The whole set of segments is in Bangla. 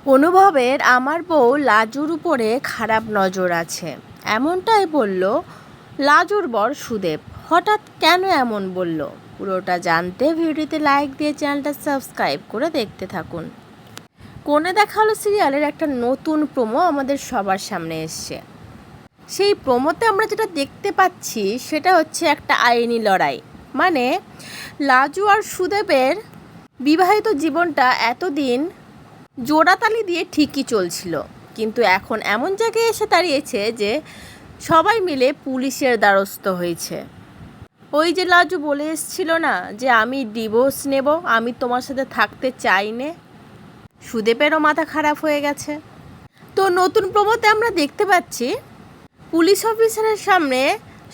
অনুভবের আমার বউ লাজুর উপরে খারাপ নজর আছে, এমনটাই বলল লাজুর বর সুদেব। হঠাৎ কেন এমন বলল? পুরোটা জানতে ভিডিওতে লাইক দিয়ে চ্যানেলটা সাবস্ক্রাইব করে দেখতে থাকুন। কোণে দেখা হলো সিরিয়ালের একটা নতুন প্রোমো আমাদের সবার সামনে এসছে। সেই প্রোমোতে আমরা যেটা দেখতে পাচ্ছি সেটা হচ্ছে একটা আইনি লড়াই। মানে লাজু আর সুদেবের বিবাহিত জীবনটা এতদিন জোড়াতালি দিয়ে ঠিকই চলছিল, কিন্তু এখন এমন জায়গায় এসে দাঁড়িয়েছে যে সবাই মিলে পুলিশের দ্বারস্থ হয়েছে। ওই যে লাজু বলে এসছিল না যে আমি ডিভোর্স নেব, আমি তোমার সাথে থাকতে চাই নে, সুদেবেরও মাথা খারাপ হয়ে গেছে। তো নতুন প্রোমোতে আমরা দেখতে পাচ্ছি পুলিশ অফিসারের সামনে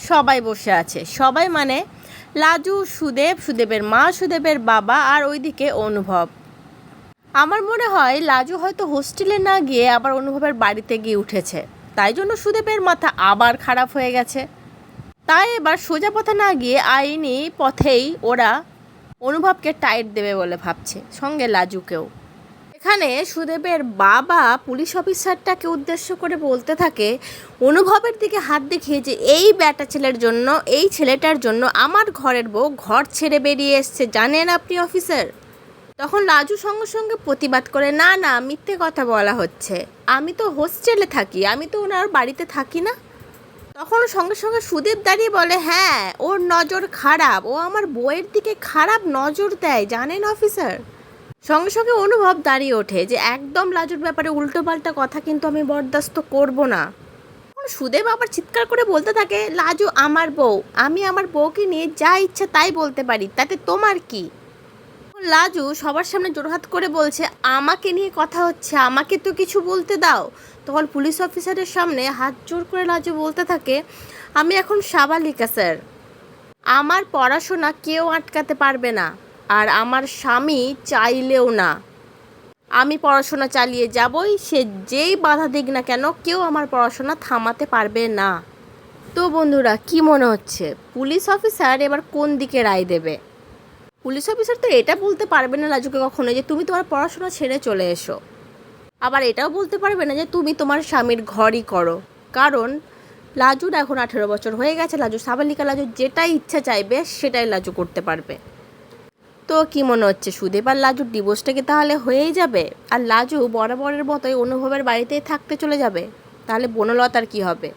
সবাই বসে আছে। সবাই মানে লাজু, সুদেব, সুদেবের মা, সুদেবের বাবা আর ওইদিকে অনুভব। আমার মনে হয় লাজু হয়তো হোস্টেলে না গিয়ে আবার অনুভবের বাড়িতে গিয়ে উঠেছে, তাই জন্য সুদেবের মাথা আবার খারাপ হয়ে গেছে। তাই এবার সোজা পথে না গিয়ে আইনি পথেই ওরা অনুভবকে টাইট দেবে বলে ভাবছে, সঙ্গে লাজুকেও। এখানে সুদেবের বাবা পুলিশ অফিসারটাকে উদ্দেশ্য করে বলতে থাকে অনুভবের দিকে হাত দেখিয়ে যে এই ব্যাটা ছেলের জন্য, এই ছেলেটার জন্য আমার ঘরের বউ ঘর ছেড়ে বেরিয়ে এসছে, জানেন আপনি অফিসার? তখন লাজু সঙ্গে সঙ্গে প্রতিবাদ করে, না না, মিথ্যে কথা বলা হচ্ছে, আমি তো হোস্টেলে থাকি, আমি তো ওনার বাড়িতে থাকি না। তখন সঙ্গে সঙ্গে সুদেব দাঁড়িয়ে বলে, হ্যাঁ ওর নজর খারাপ, ও আমার বউয়ের দিকে খারাপ নজর দেয়, জানেন অফিসার? সঙ্গে সঙ্গে অনুভব দাঁড়িয়ে ওঠে যে একদম লাজুর ব্যাপারে উল্টোপাল্টা কথা কিন্তু আমি বরদাস্ত করব না। তখন সুদেব আবার চিৎকার করে বলতে থাকে, লাজু আমার বউ, আমি আমার বউকে নিয়ে যা ইচ্ছা তাই বলতে পারি, তাতে তোমার কি? লাজু সবার সামনে জোড়হাত করে বলছে, আমাকে নিয়ে কথা হচ্ছে, আমাকে তো কিছু বলতে দাও। তখন পুলিশ অফিসারের সামনে হাত জোর করে লাজু বলতে থাকে, আমি এখন সাবালিকা স্যার, আমার পড়াশোনা কেউ আটকাতে পারবে না, আর আমার স্বামী চাইলেও না। আমি পড়াশোনা চালিয়ে যাবই, সে যেই বাধা দিক না কেন, কেউ আমার পড়াশোনা থামাতে পারবে না। তো বন্ধুরা, কি মনে হচ্ছে পুলিশ অফিসার এবার কোন দিকে রায় দেবে? পুলিশ অফিসার তো এটা বলতে পারবে না লাজুকে কখনো যে তুমি তোমার পড়াশোনা ছেড়ে চলে এসো, আবার এটাও বলতে পারবে না যে তুমি তোমার স্বামীর ঘরই করো, কারণ লাজুর এখন 18 বছর হয়ে গেছে। লাজু সাবালিকা, লাজু যেটাই ইচ্ছা চাইবে সেটাই লাজু করতে পারবে। তো কি মনে হচ্ছে সুদেব আর লাজুর ডিভোর্সটা কি তাহলে হয়েই যাবে, আর লাজু বরাবরের মতোই অনুভবের বাড়িতেই থাকতে চলে যাবে? তাহলে বনলতার কি হবে?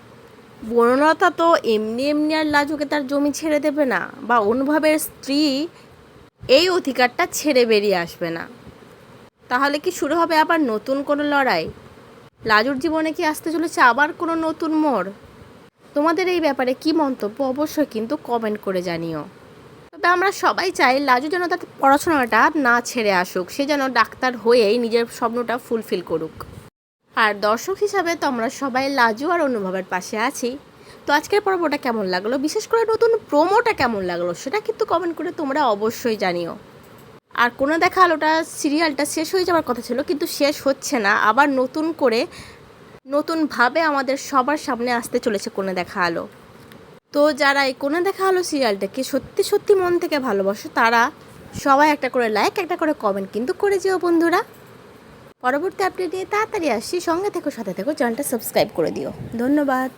বনলতা তো এমনি এমনি আর লাজুকে তার জমি ছেড়ে দেবে না, বা অনুভবের স্ত্রী এই অধিকারটা ছেড়ে বেরিয়ে আসবে না। তাহলে কি শুরু হবে আবার নতুন কোনো লড়াই? লাজুর জীবনে কি আসতে চলেছে আবার কোনো নতুন মোড়? তোমাদের এই ব্যাপারে কি মন্তব্য অবশ্যই কিন্তু কমেন্ট করে জানিও। তবে আমরা সবাই চাই লাজু যেন তার পড়াশোনাটা না ছেড়ে আসুক, সে যেন ডাক্তার হয়েই নিজের স্বপ্নটা ফুলফিল করুক। আর দর্শক হিসাবে তো আমরা সবাই লাজু আর অনুভবের পাশে আছি। তো আজকের পর্বটা কেমন লাগলো, বিশেষ করে নতুন প্রোমোটা কেমন লাগলো, সেটা কিন্তু কমেন্ট করে তোমরা অবশ্যই জানিও। আর কোনো দেখা আলোটা সিরিয়ালটা শেষ হয়ে যাওয়ার কথা ছিল, কিন্তু শেষ হচ্ছে না, আবার নতুন করে নতুনভাবে আমাদের সবার সামনে আসতে চলেছে কোণে দেখা আলো। তো যারা এই কোণে দেখা আলো সিরিয়ালটাকে সত্যি সত্যি মন থেকে ভালোবাসো, তারা সবাই একটা করে লাইক, একটা করে কমেন্ট কিন্তু করে যেও বন্ধুরা। পরবর্তী আপডেট নিয়ে তাড়াতাড়ি আসছি, সঙ্গে থেকো, সাথে থেকো, চ্যানেলটা সাবস্ক্রাইব করে দিও। ধন্যবাদ।